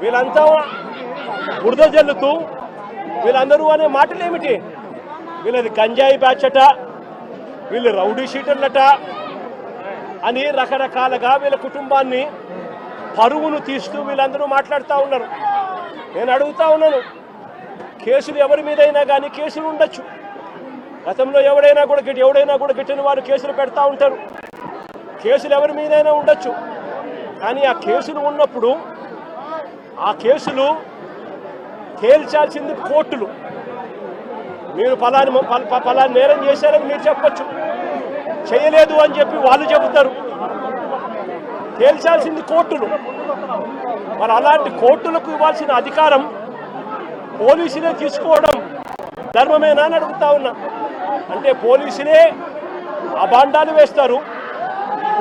వీళ్ళంతా బురద జల్లుతూ వీళ్ళందరూ అనే మాటలు ఏమిటి? వీళ్ళది గంజాయి బ్యాచ్ అట, వీళ్ళు రౌడీ షీటర్లట అని రకరకాలుగా వీళ్ళ కుటుంబాన్ని పరువును తీస్తూ వీళ్ళందరూ మాట్లాడుతూ ఉన్నారు. నేను అడుగుతా ఉన్నాను, కేసులు ఎవరి మీదైనా కానీ కేసులు ఉండొచ్చు. గతంలో ఎవడైనా కూడా గిట్టిన వారు కేసులు పెడతా ఉంటారు. కేసులు ఎవరి మీదైనా ఉండొచ్చు. కానీ ఆ కేసులు ఉన్నప్పుడు ఆ కేసులు తేల్చాల్సింది కోర్టులు. మీరు పలాని నేరం చేశారని మీరు చెప్పొచ్చు, చేయలేదు అని చెప్పి వాళ్ళు చెబుతారు. తేల్చాల్సింది కోర్టులు. మరి అలాంటి కోర్టులకు ఇవ్వాల్సిన అధికారం పోలీసులే తీసుకోవడం ధర్మమేనా అని అడుగుతా ఉన్నా. అంటే పోలీసులే అబాండాలు వేస్తారు,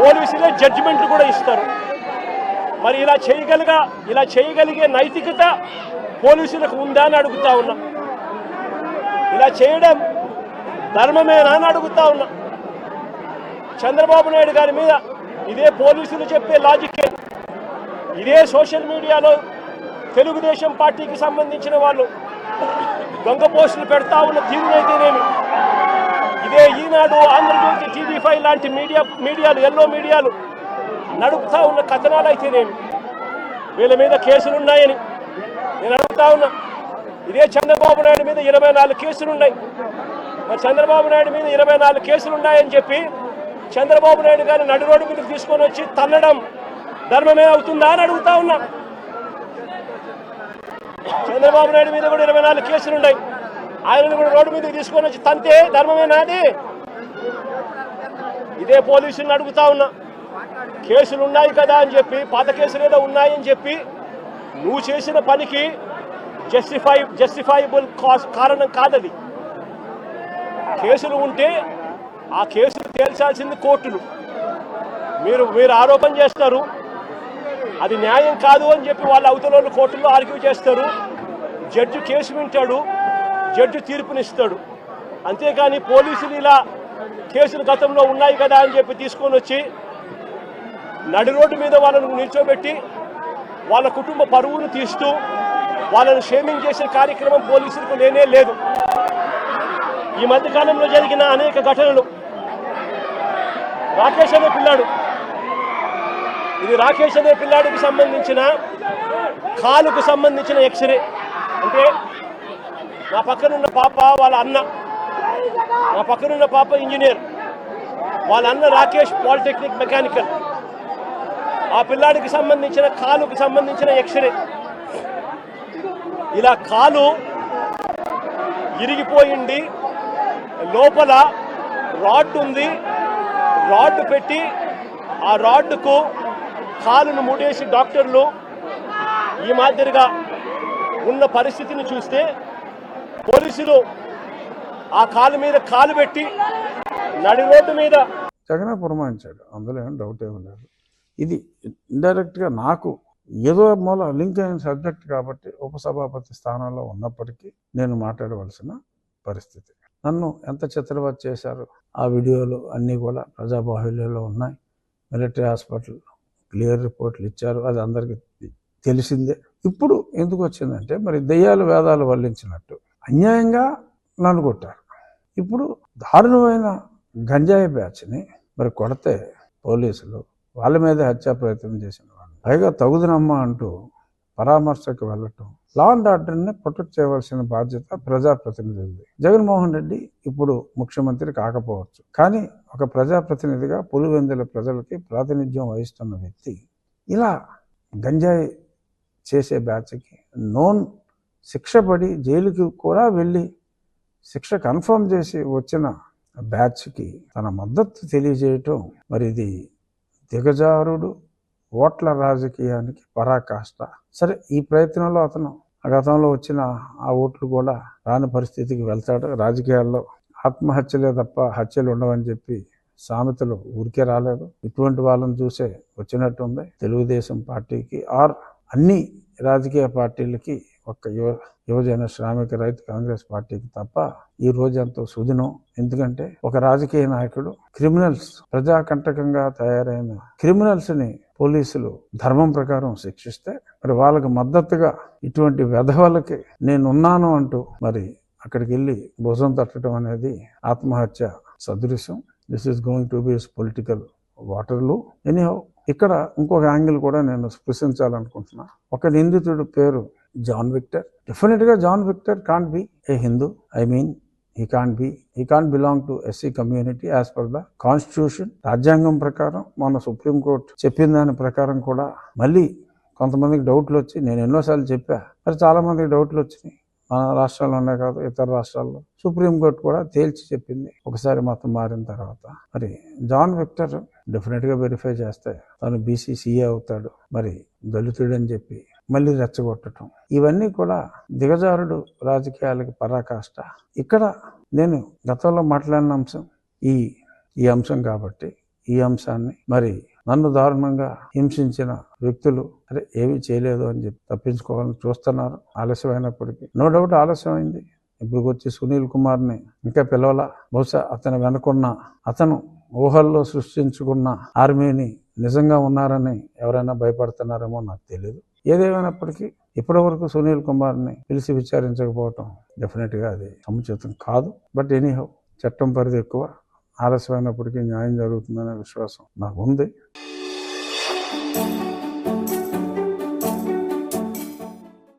పోలీసులే జడ్జిమెంట్లు కూడా ఇస్తారు. మరి ఇలా చేయగలిగే నైతికత పోలీసులకు ఉందా అని అడుగుతా ఉన్నా. ఇలా చేయడం ధర్మమేనా అని అడుగుతా ఉన్నా. చంద్రబాబు నాయుడు గారి మీద ఇదే పోలీసులు చెప్పే లాజిక్కే, ఇదే సోషల్ మీడియాలో తెలుగుదేశం పార్టీకి సంబంధించిన వాళ్ళు దొంగ పోస్టులు పెడతా ఉన్న తీరునైతేనేమి, ఇదే ఈనాడు, ఆంధ్రజ్యోతి, TV5 లాంటి మీడియాలు ఎల్లో మీడియాలు నడుపుతా ఉన్న కథనాలు అయితేనేమి, వీళ్ళ మీద కేసులున్నాయని నేను అడుగుతా ఉన్నా. ఇదే చంద్రబాబు నాయుడు మీద 24 కేసులున్నాయి. మరి చంద్రబాబు నాయుడు మీద 24 కేసులున్నాయని చెప్పి చంద్రబాబు నాయుడు గారిని నడి రోడ్డు మీదకి తీసుకొని వచ్చి తన్నడం ధర్మమే అవుతుందా అని అడుగుతా ఉన్నా. చంద్రబాబు నాయుడు మీద కూడా 24 కేసులున్నాయి. ఆయనను కూడా రోడ్డు మీదకి తీసుకొని వచ్చి తంతే ధర్మమేనాది? ఇదే పోలీసులను అడుగుతా ఉన్నా. కేసులు ఉన్నాయి కదా అని చెప్పి, పాత కేసులు ఏదో ఉన్నాయని చెప్పి నువ్వు చేసిన పనికి జస్టిఫైబుల్ కారణం కాదది. కేసులు ఉంటే ఆ కేసులు తేల్చాల్సింది కోర్టులు. మీరు ఆరోపణ చేస్తారు, అది న్యాయం కాదు అని చెప్పి వాళ్ళ అవతల కోర్టుల్లో ఆర్గ్యూ చేస్తారు. జడ్జి కేసు వింటాడు, జడ్జి తీర్పునిస్తాడు. అంతేకాని పోలీసులు ఇలా కేసులు గతంలో ఉన్నాయి కదా అని చెప్పి తీసుకొని వచ్చి నడి రోడ్డు మీద వాళ్ళను నిల్చోబెట్టి వాళ్ళ కుటుంబ పరువును తీస్తూ వాళ్ళను షేమింగ్ చేసే కార్యక్రమం పోలీసులకు లేనే లేదు. ఈ మధ్యకాలంలో జరిగిన అనేక ఘటనలు, రాకేష్ అనే పిల్లాడు, ఇది రాకేష్ అనే పిల్లాడికి సంబంధించిన కాలుకు సంబంధించిన ఎక్స్రే. అంటే నా పక్కనున్న పాప వాళ్ళ అన్న, నా పక్కనున్న పాప ఇంజనీర్, వాళ్ళ అన్న రాకేష్ పాలిటెక్నిక్ మెకానికల్. ఆ పిల్లాడికి సంబంధించిన కాలుకు సంబంధించిన ఎక్స్రే. ఇలా కాలు ఇరిగిపోయింది, లోపల రాడ్ ఉంది, రాడ్ పెట్టి ఆ రాడ్కు కాలును ముడేసి డాక్టర్లు ఈ మాదిరిగా ఉన్న పరిస్థితిని చూస్తే పోలీసులు ఆ కాలు మీద కాలు పెట్టి నడి రోడ్డు మీద జగన్ పురమాయించాడు, అందులో ఏం డౌట్ ఏమీ లేదు. ఇది ఇండైరెక్ట్గా నాకు ఏదో మూల లింక్ అయిన సబ్జెక్ట్ కాబట్టి ఉపసభాపతి స్థానంలో ఉన్నప్పటికీ నేను మాట్లాడవలసిన పరిస్థితి. నన్ను ఎంత చిత్రవత చేశారు ఆ వీడియోలు అన్నీ కూడా ప్రజాబాహుల్యంలో ఉన్నాయి. మిలిటరీ హాస్పిటల్ క్లియర్ రిపోర్ట్లు ఇచ్చారు, అది అందరికీ తెలిసిందే. ఇప్పుడు ఎందుకు వచ్చిందంటే, మరి దెయ్యాలు వేదాలు వల్లించినట్టు అన్యాయంగా నన్ను కొట్టారు. ఇప్పుడు దారుణమైన గంజాయి బ్యాచ్ని మరి కొడితే పోలీసులు వాళ్ళ మీద హత్యా ప్రయత్నం చేసిన వాళ్ళు, పైగా తగుదనమ్మా అంటూ పరామర్శకు వెళ్ళటం, లా అండ్ ఆర్డర్ని ప్రొటెక్ట్ చేయవలసిన బాధ్యత ప్రజాప్రతినిధులది. జగన్మోహన్ రెడ్డి ఇప్పుడు ముఖ్యమంత్రి కాకపోవచ్చు, కానీ ఒక ప్రజాప్రతినిధిగా పులివెందుల ప్రజలకి ప్రాతినిధ్యం వహిస్తున్న వ్యక్తి ఇలా గంజాయి చేసే బ్యాచ్కి నోన్ శిక్ష పడి జైలుకి కూడా వెళ్ళి శిక్ష కన్ఫర్మ్ చేసి వచ్చిన బ్యాచ్కి తన మద్దతు తెలియజేయటం, మరి ఇది దిగజారుడు ఓట్ల రాజకీయానికి పరాకాష్ట. సరే, ఈ ప్రయత్నంలో అతను గతంలో వచ్చిన ఆ ఓట్లు కూడా రాని పరిస్థితికి వెళ్తాడు. రాజకీయాల్లో ఆత్మహత్యలే తప్ప హత్యలు ఉండవని చెప్పి సామెతలు ఊరికే రాలేదు. ఇటువంటి వాళ్ళని చూసే వచ్చినట్టుంది తెలుగుదేశం పార్టీకి ఆర్ అన్ని రాజకీయ పార్టీలకి ఒక్క యువజన శ్రామిక రైతు కాంగ్రెస్ పార్టీకి తప్ప ఈ రోజు ఎంతో సుదినం. ఎందుకంటే ఒక రాజకీయ నాయకుడు క్రిమినల్స్, ప్రజాకంటకంగా తయారైన క్రిమినల్స్ ని పోలీసులు ధర్మం ప్రకారం శిక్షిస్తే మరి వాళ్ళకి మద్దతుగా ఇటువంటి వెధవలకి నేనున్నాను అంటూ మరి అక్కడికి వెళ్ళి భుజం తట్టడం అనేది ఆత్మహత్య సదృశ్యం. This is going to be political వాటర్లు. ఎనీహౌ ఇక్కడ ఇంకొక యాంగిల్ కూడా నేను స్పృశించాలనుకుంటున్నా. ఒక నిందితుడు పేరు జాన్ విక్టర్. డెఫినెట్ గా John Victor can't be a Hindu. I mean he can't belong to SC community as per the constitution. రాజ్యాంగం ప్రకారం మన సుప్రీంకోర్టు చెప్పిన దాని ప్రకారం కూడా మళ్ళీ కొంతమందికి డౌట్లు వచ్చి, నేను ఎన్నోసార్లు చెప్పా, మరి చాలా మందికి డౌట్లు వచ్చినాయి. మన రాష్ట్రాల్లోనే కాదు ఇతర రాష్ట్రాల్లో సుప్రీంకోర్టు కూడా తేల్చి చెప్పింది ఒకసారి మతం మారిన తర్వాత. మరి జాన్ విక్టర్ డెఫినెట్ గా వెరిఫై చేస్తే తను BCCA అవుతాడు, మరి దళితుడని చెప్పి మళ్ళీ రెచ్చగొట్టడం, ఇవన్నీ కూడా దిగజారుడు రాజకీయాలకి పరాకాష్ట. ఇక్కడ నేను గతంలో మాట్లాడిన అంశం ఈ అంశం కాబట్టి ఈ అంశాన్ని మరి నన్ను దారుణంగా హింసించిన వ్యక్తులు అరే ఏమీ చేయలేదు అని చెప్పి తప్పించుకోవాలని చూస్తున్నారు. ఆలస్యమైనప్పటికీ నో డౌట్ ఆలస్యమైంది. ఇప్పుడు వచ్చి సునీల్ కుమార్ని ఇంకా పిలవలా. బహుశా అతను వెనుకున్న, అతను ఊహల్లో సృష్టించుకున్న ఆర్మీని నిజంగా ఉన్నారని ఎవరైనా భయపడుతున్నారేమో నాకు తెలియదు. ఏదేమైనప్పటికీ ఇప్పటి వరకు సునీల్ కుమార్ని పిలిచి విచారించకపోవటం డెఫినెట్ గా అది సముచితం కాదు. బట్ ఎనీహౌ చట్టం పరిధి ఎక్కువ, ఆలస్యమైనప్పటికీ న్యాయం జరుగుతుందనే విశ్వాసం నాకు ఉంది.